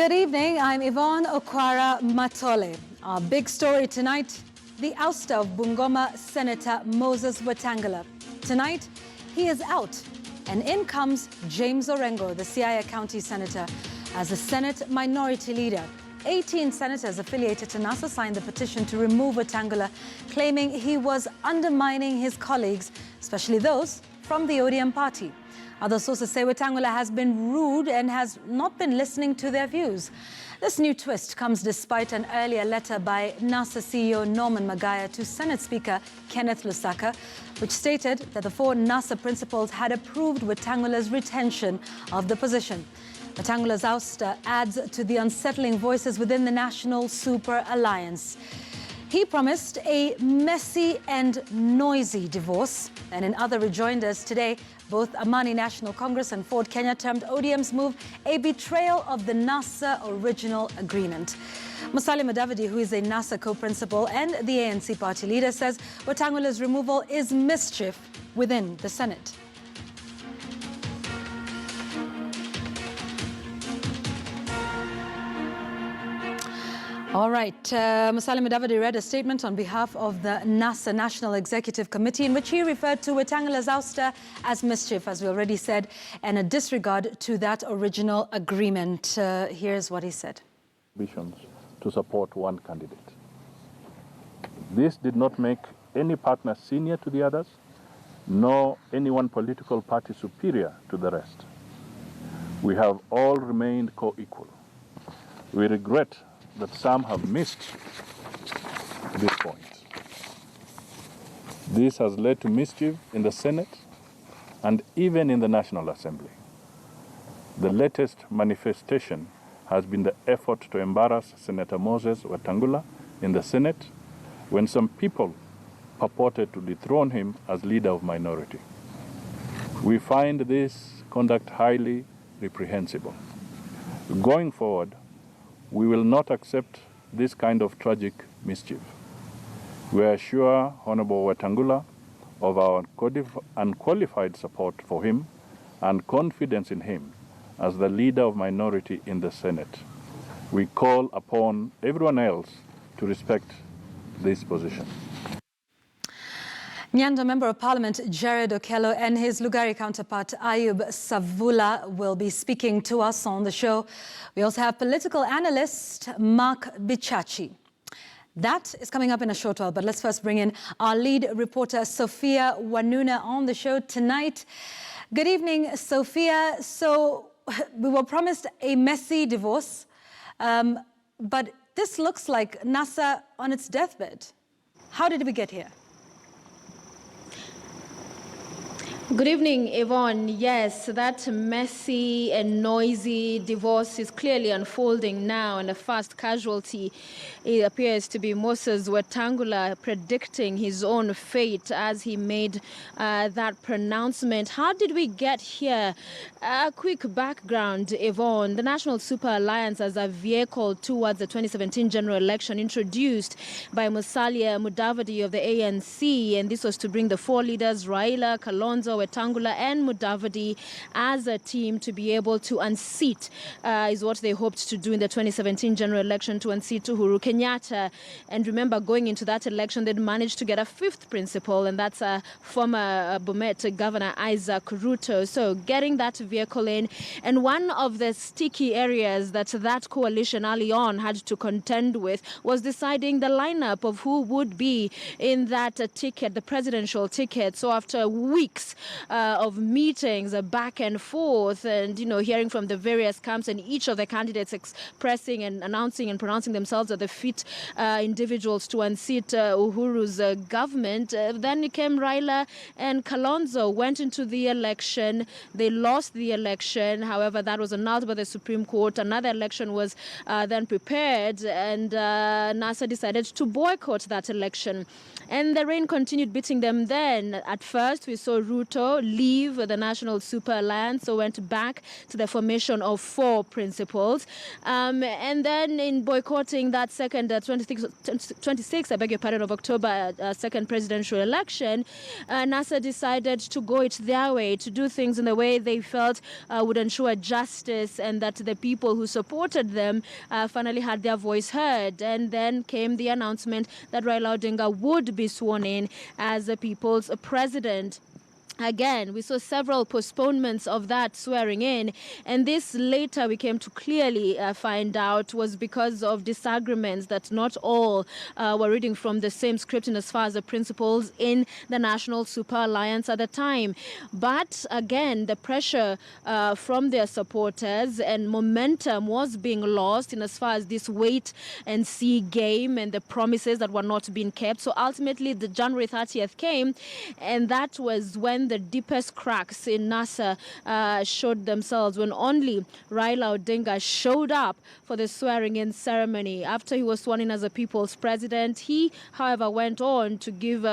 Good evening, I'm Yvonne Okwara Matole. Our big story tonight, the ouster of Bungoma Senator Moses Wetangula. Tonight, he is out, and in comes James Orengo, the Siaya County Senator, as the Senate Minority Leader. 18 senators affiliated to NASA signed the petition to remove Watangula, claiming he was undermining his colleagues, especially those from the ODM party. Other sources say Watangula has been rude and has not been listening to their views. This new twist comes despite an earlier letter by NASA CEO Norman Magaya to Senate Speaker Kenneth Lusaka, which stated that the four NASA principals had approved Watangula's retention of the position. Watangula's ouster adds to the unsettling voices within the National Super Alliance. He promised a messy and noisy divorce. And in other rejoinders today, both Amani National Congress and Ford Kenya termed ODM's move a betrayal of the NASA original agreement. Musalia Mudavadi, who is a NASA co-principal and the ANC party leader, says Watangula's removal is mischief within the Senate. All right, Musalia Mudavadi read a statement on behalf of the NASA National Executive Committee in which he referred to Watangula's ouster as mischief, as we already said, and a disregard to that original agreement. Here's what he said. Visions to support one candidate. This did not make any partner senior to the others, nor any one political party superior to the rest. We have all remained co-equal. We regret that some have missed this point. This has led to mischief in the Senate and even in the National Assembly. The latest manifestation has been the effort to embarrass Senator Moses Watangula in the Senate when some people purported to dethrone him as leader of minority. We find this conduct highly reprehensible. Going forward, we will not accept this kind of tragic mischief. We assure Honorable Watangula of our unqualified support for him and confidence in him as the leader of minority in the Senate. We call upon everyone else to respect this position. Nyando Member of Parliament Jared Okello and his Lugari counterpart Ayub Savula will be speaking to us on the show. We also have political analyst Mark Bichachi. That is coming up in a short while, but let's first bring in our lead reporter Sophia Wanuna on the show tonight. Good evening, Sophia. So we were promised a messy divorce, but this looks like NASA on its deathbed. How did we get here? Good evening, Yvonne. Yes, that messy and noisy divorce is clearly unfolding now, and the first casualty, it appears to be Moses Watangula predicting his own fate as he made that pronouncement. How did we get here? A quick background, Yvonne. The National Super Alliance as a vehicle towards the 2017 general election introduced by Musalia Mudavadi of the ANC, and this was to bring the four leaders, Raila, Kalonzo, Watangula and Mudavadi as a team to be able to unseat, is what they hoped to do in the 2017 general election, to unseat Uhuru Kenyatta. And remember, going into that election, they'd managed to get a fifth principal, and that's former Bomet Governor Isaac Ruto. So getting that vehicle in, and one of the sticky areas that coalition early on had to contend with was deciding the lineup of who would be in that ticket, the presidential ticket. So after weeks of meetings back and forth and, hearing from the various camps and each of the candidates expressing and announcing and pronouncing themselves as the fit individuals to unseat Uhuru's government, then came Raila and Kalonzo, went into the election. They lost the election. However, that was annulled by the Supreme Court. Another election was then prepared, and NASA decided to boycott that election. And the rain continued beating them then. At first, we saw Ruto veto, leave the National Super Alliance, so went back to the formation of 4 principals. And then in boycotting that second 26, I beg your pardon, of October second presidential election, NASA decided to go it their way, to do things in the way they felt would ensure justice, and that the people who supported them finally had their voice heard. And then came the announcement that Raila Odinga would be sworn in as the people's president. Again, we saw several postponements of that swearing in, and this later we came to clearly find out was because of disagreements, that not all were reading from the same script in as far as the principles in the National Super Alliance at the time. But again, the pressure from their supporters and momentum was being lost in as far as this wait and see game and the promises that were not being kept. So ultimately, the January 30th came, and that was when the deepest cracks in NASA showed themselves, when only Raila Odinga showed up for the swearing-in ceremony. After he was sworn in as a people's president, he, however, went on to give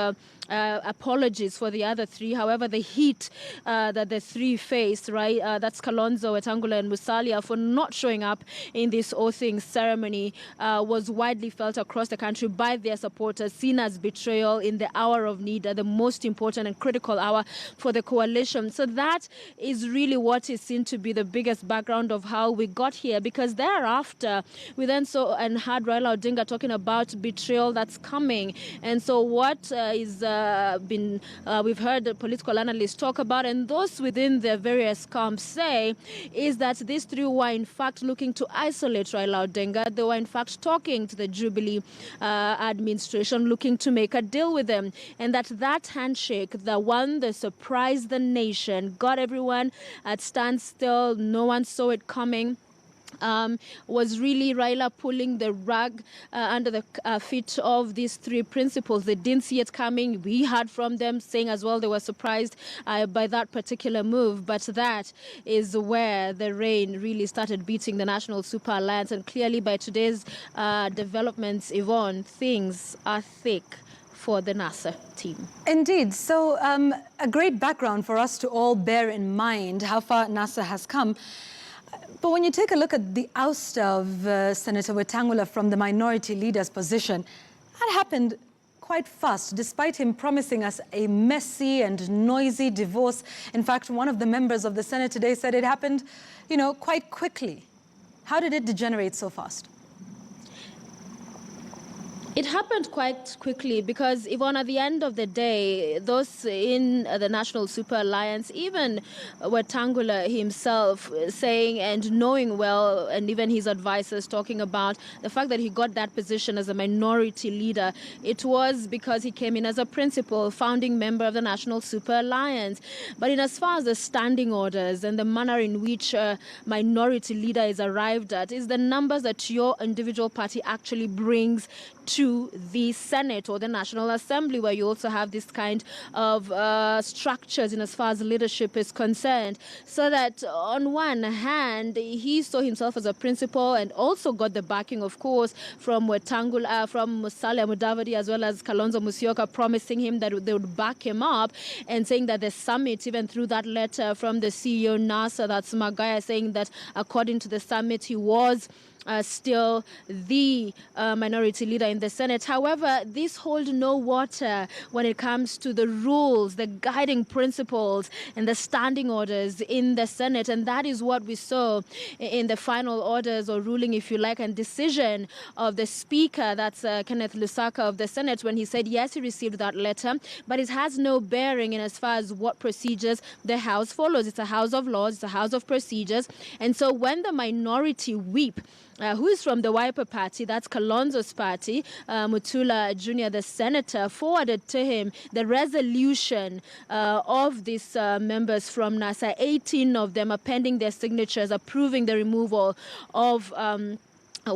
apologies for the other 3. However, the heat that the 3 faced, right, that's Kalonzo, Wetangula, and Musalia, for not showing up in this oathing ceremony was widely felt across the country by their supporters, seen as betrayal in the hour of need, the most important and critical hour for the coalition. So that is really what is seen to be the biggest background of how we got here, because thereafter we then saw and heard Raila Odinga talking about betrayal that's coming. And so what is we've heard the political analysts talk about, and those within the various camps say, is that these 3 were in fact looking to isolate Raila Odinga. They were in fact talking to the Jubilee administration, looking to make a deal with them, and that handshake, the one that surprised the nation, got everyone at standstill, no one saw it coming, was really Raila pulling the rug under the feet of these 3 principles. They didn't see it coming. We heard from them saying as well they were surprised by that particular move. But that is where the rain really started beating the National Super Alliance. And clearly by today's developments, Yvonne, things are thick for the NASA team. Indeed. So a great background for us to all bear in mind how far NASA has come. But when you take a look at the ouster of Senator Watangula from the minority leader's position, that happened quite fast, despite him promising us a messy and noisy divorce. In fact, one of the members of the Senate today said it happened, quite quickly. How did it degenerate so fast? It happened quite quickly because, Yvonne, at the end of the day, those in the National Super Alliance, even Watangula himself saying and knowing well, and even his advisors talking about the fact that he got that position as a minority leader, it was because he came in as a principal, founding member of the National Super Alliance. But in as far as the standing orders and the manner in which a minority leader is arrived at, is the numbers that your individual party actually brings to the Senate or the National Assembly, where you also have this kind of structures in as far as leadership is concerned. So that on one hand, he saw himself as a principal and also got the backing, of course, from Wetangula, from Musalia Mudavadi, as well as Kalonzo Musyoka, promising him that they would back him up, and saying that the summit, even through that letter from the CEO NASA, that's Magaya, saying that according to the summit, he was still the minority leader in the Senate. However, this hold no water when it comes to the rules, the guiding principles, and the standing orders in the Senate. And that is what we saw in the final orders, or ruling, if you like, and decision of the Speaker, that's Kenneth Lusaka of the Senate, when he said, yes, he received that letter, but it has no bearing in as far as what procedures the House follows. It's a House of laws, it's a House of procedures. And so when the minority whip, who is from the Wiper Party, that's Kalonzo's party, Mutula Jr., the senator, forwarded to him the resolution of these members from NASA. 18 of them are pending their signatures, approving the removal of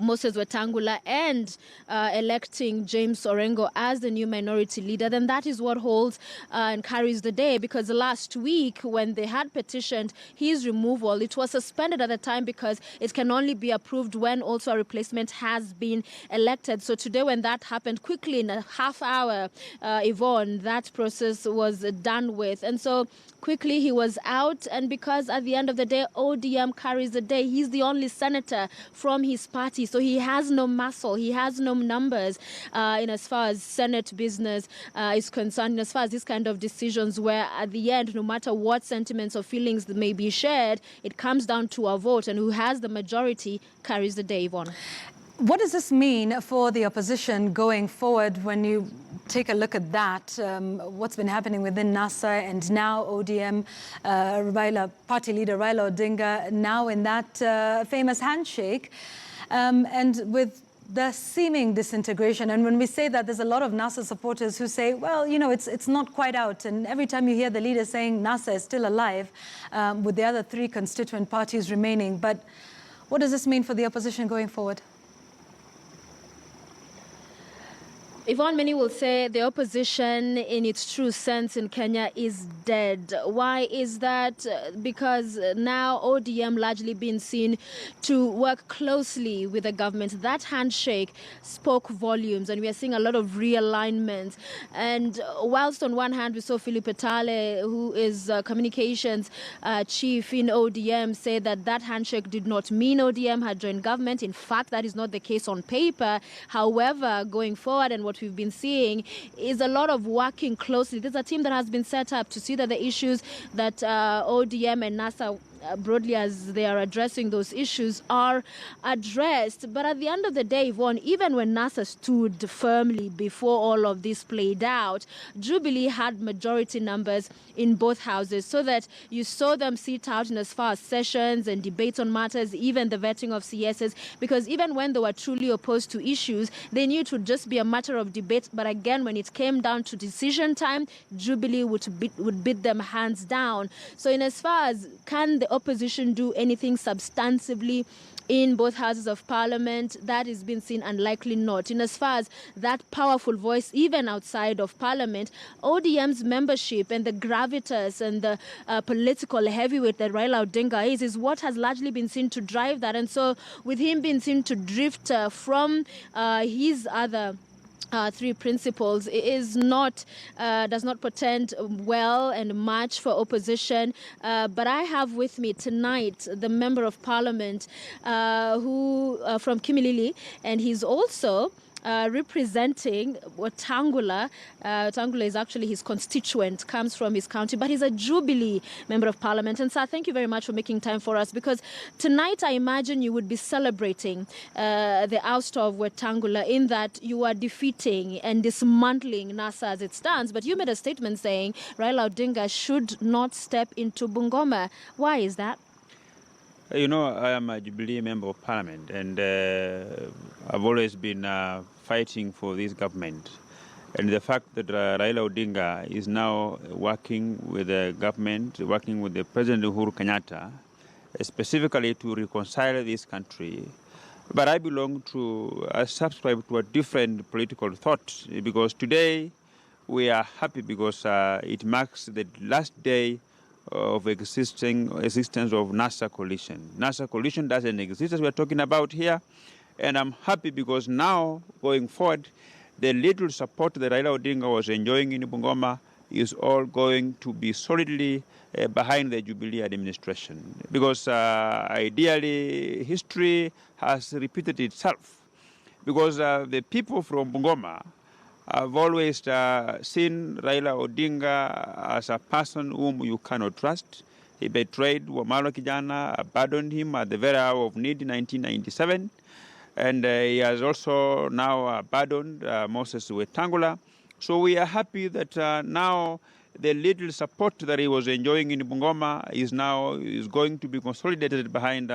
Moses Watangula and electing James Orengo as the new minority leader, then that is what holds and carries the day. Because last week, when they had petitioned his removal, it was suspended at the time because it can only be approved when also a replacement has been elected. So today, when that happened, quickly in a half hour, Yvonne, that process was done with. And so quickly he was out, and because at the end of the day, ODM carries the day. He's the only senator from his party, so he has no muscle, he has no numbers in as far as Senate business is concerned, as far as this kind of decisions where at the end, no matter what sentiments or feelings that may be shared, it comes down to a vote, and who has the majority carries the day, Yvonne. What does this mean for the opposition going forward when you take a look at that, what's been happening within NASA and now ODM, party leader Raila Odinga, now in that famous handshake, and with the seeming disintegration? And when we say that, there's a lot of NASA supporters who say, well, you know, it's not quite out. And every time you hear the leader saying NASA is still alive, with the other three constituent parties remaining. But what does this mean for the opposition going forward? Yvonne, many will say the opposition in its true sense in Kenya is dead. Why is that? Because now ODM largely been seen to work closely with the government. That handshake spoke volumes, and we are seeing a lot of realignment. And whilst on one hand we saw Philip Etale, who is communications chief in ODM, say that that handshake did not mean ODM had joined government. In fact, that is not the case on paper. However, going forward, and what we've been seeing is a lot of working closely. There's a team that has been set up to see that the issues that ODM and NASA broadly as they are addressing those issues are addressed. But at the end of the day, Yvonne, even when NASA stood firmly before all of this played out, Jubilee had majority numbers in both houses, so that you saw them sit out in as far as sessions and debates on matters, even the vetting of CSs, because even when they were truly opposed to issues, they knew it would just be a matter of debate. But again, when it came down to decision time, Jubilee would beat them hands down. So in as far as can the opposition do anything substantively in both houses of parliament, that is being seen unlikely not. In as far as that powerful voice, even outside of parliament, ODM's membership and the gravitas and the political heavyweight that Raila Odinga is what has largely been seen to drive that. And so with him being seen to drift from his other three principles is not does not portend well and much for opposition. But I have with me tonight the member of parliament who from Kimilili, and he's also representing Watangula. Watangula is actually his constituent, comes from his county, but he's a Jubilee member of parliament. And sir, thank you very much for making time for us, because tonight I imagine you would be celebrating the ouster of Wetangula, in that you are defeating and dismantling NASA as it stands. But you made a statement saying Raila Odinga should not step into Bungoma. Why is that? You know, I am a Jubilee member of parliament, and I've always been fighting for this government. And the fact that Raila Odinga is now working with the government, working with the President Uhuru Kenyatta, specifically to reconcile this country. But I subscribe to a different political thought, because today we are happy because it marks the last day of existence of NASA coalition. NASA coalition doesn't exist, as we are talking about here, and I'm happy because now, going forward, the little support that Raila Odinga was enjoying in Bungoma is all going to be solidly behind the Jubilee administration, because ideally history has repeated itself, because the people from Bungoma I've always seen Raila Odinga as a person whom you cannot trust. He betrayed Wamalo Kijana, abandoned him at the very hour of need in 1997. And he has also now abandoned Moses Wetangula. So we are happy that now the little support that he was enjoying in Bungoma is going to be consolidated behind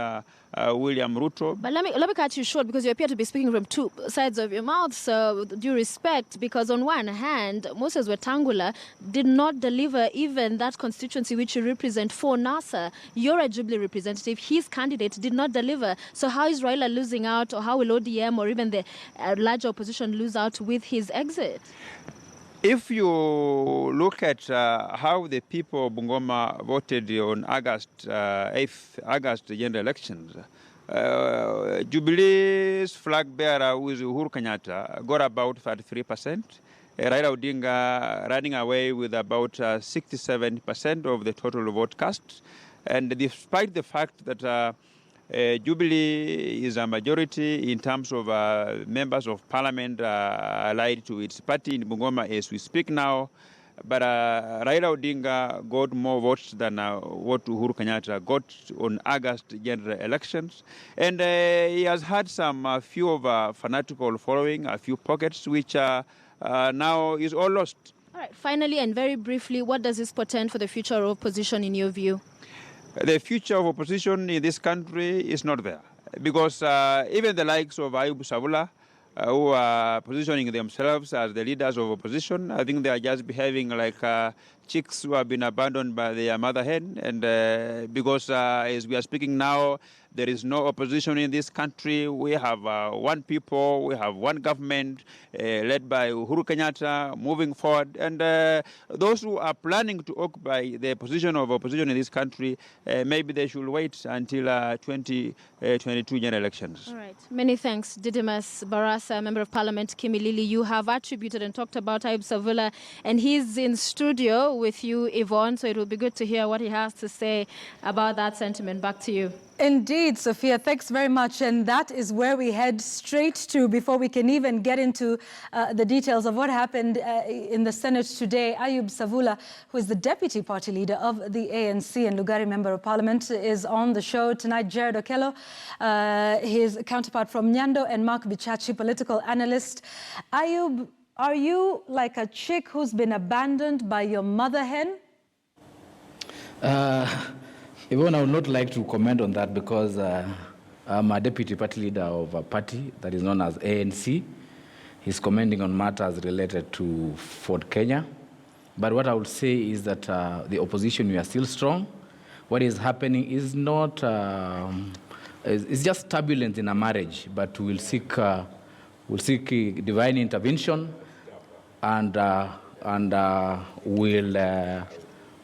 William Ruto. But let me cut you short, because you appear to be speaking from two sides of your mouth, so with due respect, because on one hand, Moses Wetangula did not deliver even that constituency which you represent for NASA. You're a Jubilee representative. His candidate did not deliver. So how is Raila losing out, or how will ODM or even the larger opposition lose out with his exit? If you look at how the people of Bungoma voted on August 8th general elections, Jubilee's flag bearer, who is Uhuru Kenyatta, got about 33%. Raila Odinga running away with about 67% of the total vote cast. And despite the fact that Jubilee is a majority in terms of members of parliament allied to its party in Bungoma as we speak now, but Raila Odinga got more votes than what Uhuru Kenyatta got on August general elections. And he has had a few of fanatical following, a few pockets, which now is all lost. All right, finally and very briefly, what does this portend for the future of opposition in your view? The future of opposition in this country is not there, because even the likes of Ayub Savula, who are positioning themselves as the leaders of opposition, I think they are just behaving like chicks who have been abandoned by their mother hen. And because as we are speaking now, there is no opposition in this country. We have one people, we have one government led by Uhuru Kenyatta moving forward. And those who are planning to occupy the position of opposition in this country, maybe they should wait until 2022 general elections. All right. Many thanks, Didymus Barasa, Member of Parliament, Kimilili. You have attributed and talked about Ayub Savula, and he's in studio with you, Yvonne, so it will be good to hear what he has to say about that sentiment. Back to you. Indeed, Sophia, thanks very much. And that is where we head straight to before we can even get into the details of what happened in the Senate today. Ayub Savula, who is the deputy party leader of the ANC and Lugari Member of Parliament, is on the show tonight. Jared Okello, his counterpart from Nyando, and Mark Bichachi, political analyst. Ayub, are you like a chick who's been abandoned by your mother hen? Yvonne, I would not like to comment on that, because I'm a deputy party leader of a party that is known as ANC. He's commenting on matters related to Fort Kenya. But what I would say is that the opposition, we are still strong. What is happening is not, it's just turbulence in a marriage, but we'll seek divine intervention, and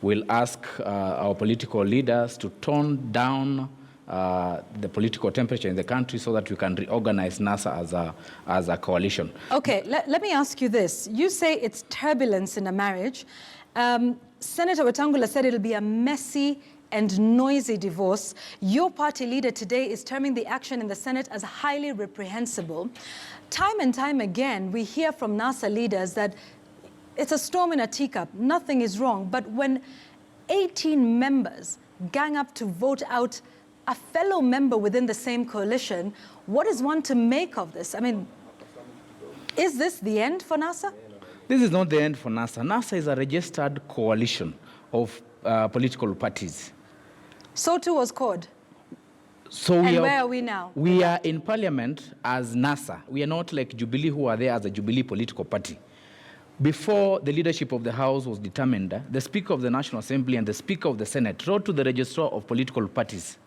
we'll ask our political leaders to tone down the political temperature in the country so that we can reorganize NASA as a coalition. Okay, let me ask you this. You say it's turbulence in a marriage. Senator Watangula said it'll be a messy and noisy divorce. Your party leader today is terming the action in the Senate as highly reprehensible. Time and time again, we hear from NASA leaders that it's a storm in a teacup, nothing is wrong. But when 18 members gang up to vote out a fellow member within the same coalition, what is one to make of this? I mean, is this the end for NASA? This is not the end for NASA. NASA is a registered coalition of political parties. So too was CORD. So where are we now? We are in parliament as NASA. We are not like Jubilee, who are there as a Jubilee political party. Before the leadership of the House was determined, the Speaker of the National Assembly and the Speaker of the Senate wrote to the Registrar of Political Parties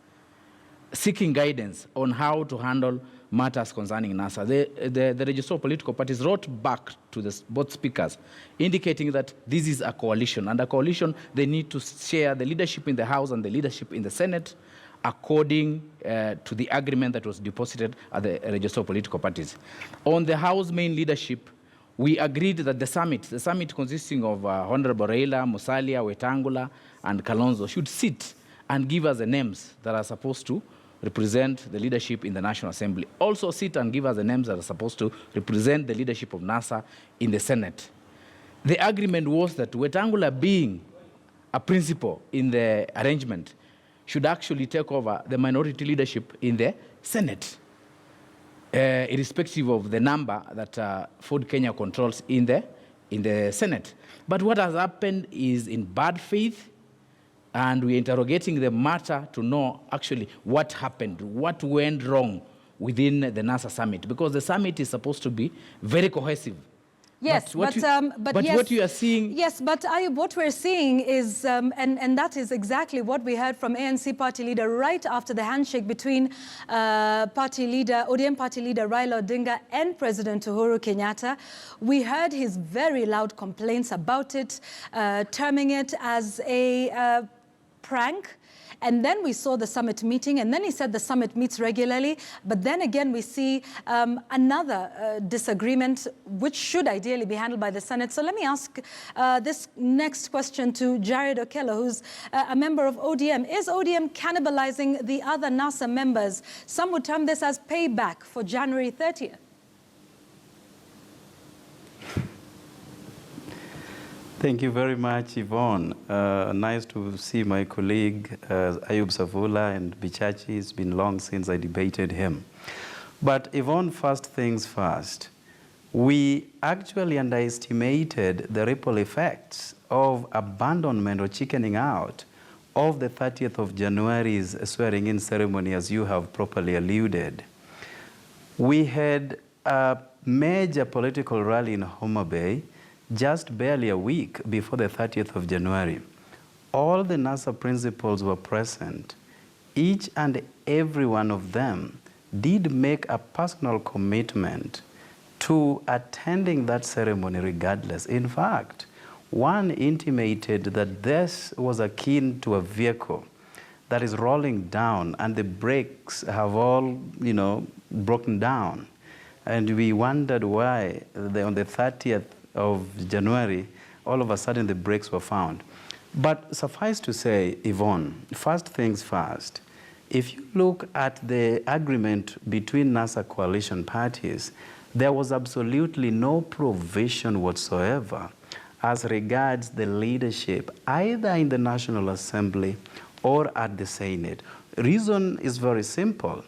seeking guidance on how to handle matters concerning NASA. The Registrar of Political Parties wrote back to both speakers indicating that this is a coalition, and a coalition, they need to share the leadership in the House and the leadership in the Senate according to the agreement that was deposited at the Registrar of Political Parties. On the House main leadership, we agreed that the summit consisting of Honorable Raila, Musalia, Wetangula, and Kalonzo should sit and give us the names that are supposed to represent the leadership in the National Assembly. Also sit and give us the names that are supposed to represent the leadership of NASA in the Senate. The agreement was that Wetangula, being a principal in the arrangement, should actually take over the minority leadership in the Senate, irrespective of the number that Ford Kenya controls in the in the Senate. But what has happened is in bad faith, and we're interrogating the matter to know actually what happened, what went wrong within the NASA summit, because the summit is supposed to be very cohesive. Yes, but yes, what you are seeing... Yes, but Ayub, what we're seeing is, and that is exactly what we heard from ANC party leader right after the handshake between ODM party leader Raila Odinga and President Uhuru Kenyatta. We heard his very loud complaints about it, terming it as a prank. And then we saw the summit meeting, and then he said the summit meets regularly. But then again, we see another disagreement, which should ideally be handled by the Senate. So let me ask this next question to Jared Okello, who's a member of ODM. Is ODM cannibalizing the other NASA members? Some would term this as payback for January 30th. Thank you very much, Yvonne. Nice to see my colleague, Ayub Savula and Bichachi. It's been long since I debated him. But Yvonne, first things first. We actually underestimated the ripple effects of abandonment or chickening out of the 30th of January's swearing-in ceremony, as you have properly alluded. We had a major political rally in Homa Bay just barely a week before the 30th of January. All the NASA principals were present. Each and every one of them did make a personal commitment to attending that ceremony regardless. In fact, one intimated that this was akin to a vehicle that is rolling down and the brakes have all, broken down. And we wondered why on the 30th of January, all of a sudden the brakes were found. But suffice to say, Yvonne, first things first, if you look at the agreement between NASA coalition parties, there was absolutely no provision whatsoever as regards the leadership, either in the National Assembly or at the Senate. Reason is very simple.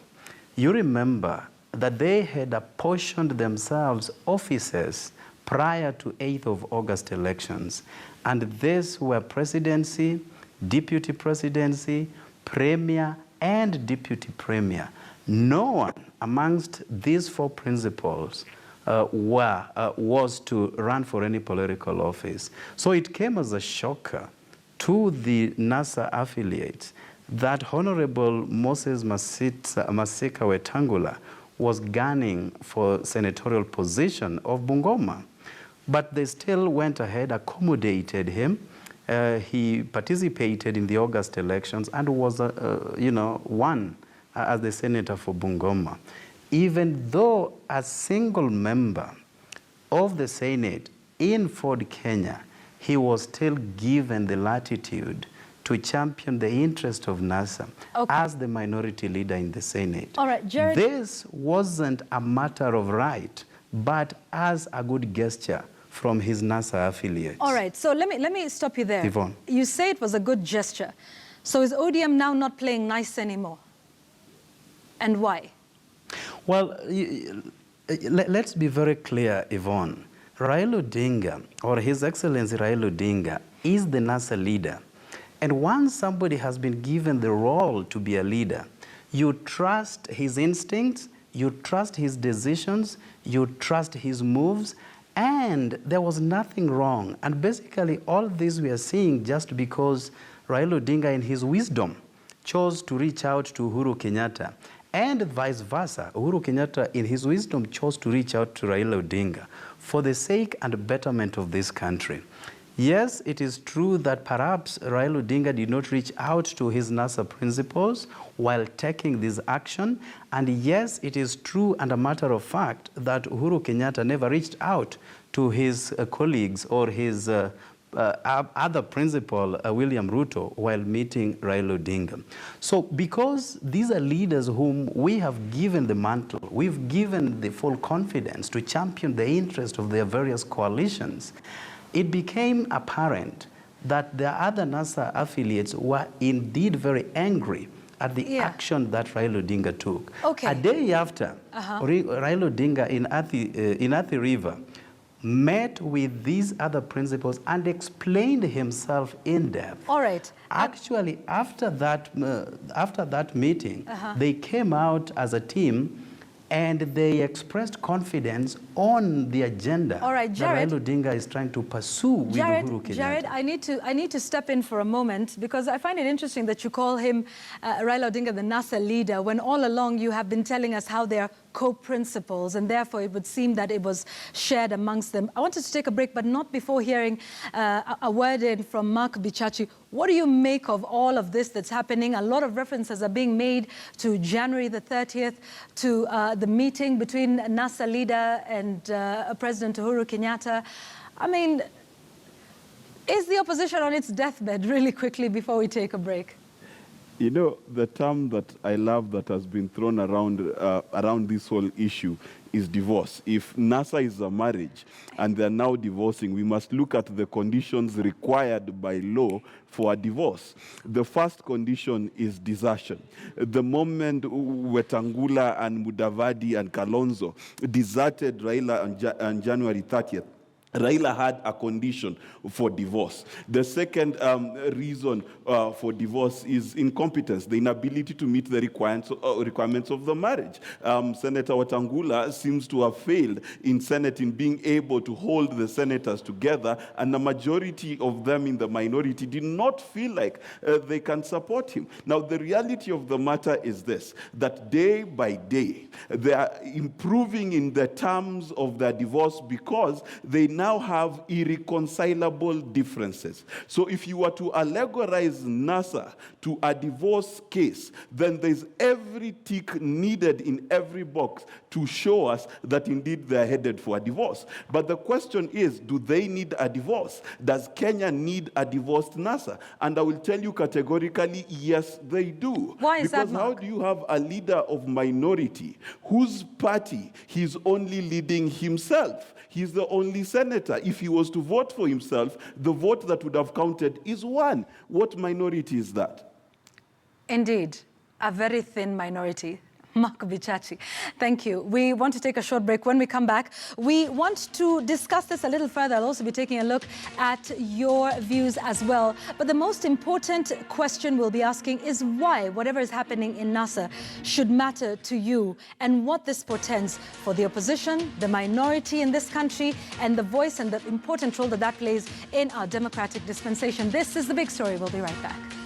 You remember that they had apportioned themselves offices prior to 8th of August elections. And these were presidency, deputy presidency, premier, and deputy premier. No one amongst these four principals was to run for any political office. So it came as a shocker to the NASA affiliates that Honorable Moses Masika Wetangula was gunning for senatorial position of Bungoma. But they still went ahead, accommodated him. He participated in the August elections and was, won as the senator for Bungoma. Even though a single member of the Senate in Ford, Kenya, he was still given the latitude to champion the interest of NASA as the minority leader in the Senate. All right, Jared. This wasn't a matter of right, but as a good gesture from his NASA affiliates. All right, so let me stop you there. Yvonne. You say it was a good gesture. So is ODM now not playing nice anymore? And why? Well, let's be very clear, Yvonne. Raila Odinga, or His Excellency Raila Odinga, is the NASA leader. And once somebody has been given the role to be a leader, you trust his instincts, you trust his decisions, you trust his moves, and there was nothing wrong. And basically, all this we are seeing just because Raila Odinga, in his wisdom, chose to reach out to Uhuru Kenyatta, and vice versa. Uhuru Kenyatta, in his wisdom, chose to reach out to Raila Odinga for the sake and betterment of this country. Yes, it is true that perhaps Raila Odinga did not reach out to his NASA principals while taking this action. And yes, it is true and a matter of fact that Uhuru Kenyatta never reached out to his colleagues or his other principal, William Ruto, while meeting Raila Odinga. So because these are leaders whom we have given the mantle, we've given the full confidence to champion the interest of their various coalitions, it became apparent that the other NASA affiliates were indeed very angry at the action that Raila Odinga took. Okay. A day after, Raila Odinga in Athi River met with these other principals and explained himself in depth. All right. Actually, after that meeting, they came out as a team and they expressed confidence on the agenda All right, Jared, that Raila Odinga is trying to pursue with Uhuru Kenyatta. Jared, I need to step in for a moment because I find it interesting that you call him, Raila Odinga, the NASA leader, when all along you have been telling us how they're co-principals, and therefore it would seem that it was shared amongst them. I wanted to take a break, but not before hearing a word in from Mark Bichachi. What do you make of all of this that's happening? A lot of references are being made to January the 30th, to the meeting between NASA leader and President Uhuru Kenyatta. I mean, is the opposition on its deathbed really quickly before we take a break? You know, the term that I love that has been thrown around this whole issue is divorce. If NASA is a marriage and they're now divorcing, we must look at the conditions required by law for a divorce. The first condition is desertion. The moment Wetangula and Mudavadi and Kalonzo deserted Raila on January 30th, Raila had a condition for divorce. The second reason for divorce is incompetence, the inability to meet the requirements of the marriage. Senator Watangula seems to have failed in Senate in being able to hold the senators together, and the majority of them in the minority did not feel like they can support him. Now, the reality of the matter is this, that day by day, they are improving in the terms of their divorce because they now have irreconcilable differences. So if you were to allegorize NASA to a divorce case, then there's every tick needed in every box to show us that indeed they're headed for a divorce. But the question is, do they need a divorce? Does Kenya need a divorced NASA? And I will tell you categorically, yes, they do. Why is that, because how do you have a leader of minority whose party he's only leading himself? He's the only senator. If he was to vote for himself, the vote that would have counted is one. What minority is that? Indeed, a very thin minority. Mark Bichachi, thank you. We want to take a short break. When we come back, we want to discuss this a little further. I'll also be taking a look at your views as well. But the most important question we'll be asking is why whatever is happening in NASA should matter to you, and what this portends for the opposition, the minority in this country, and the voice and the important role that that plays in our democratic dispensation. This is The Big Story. We'll be right back.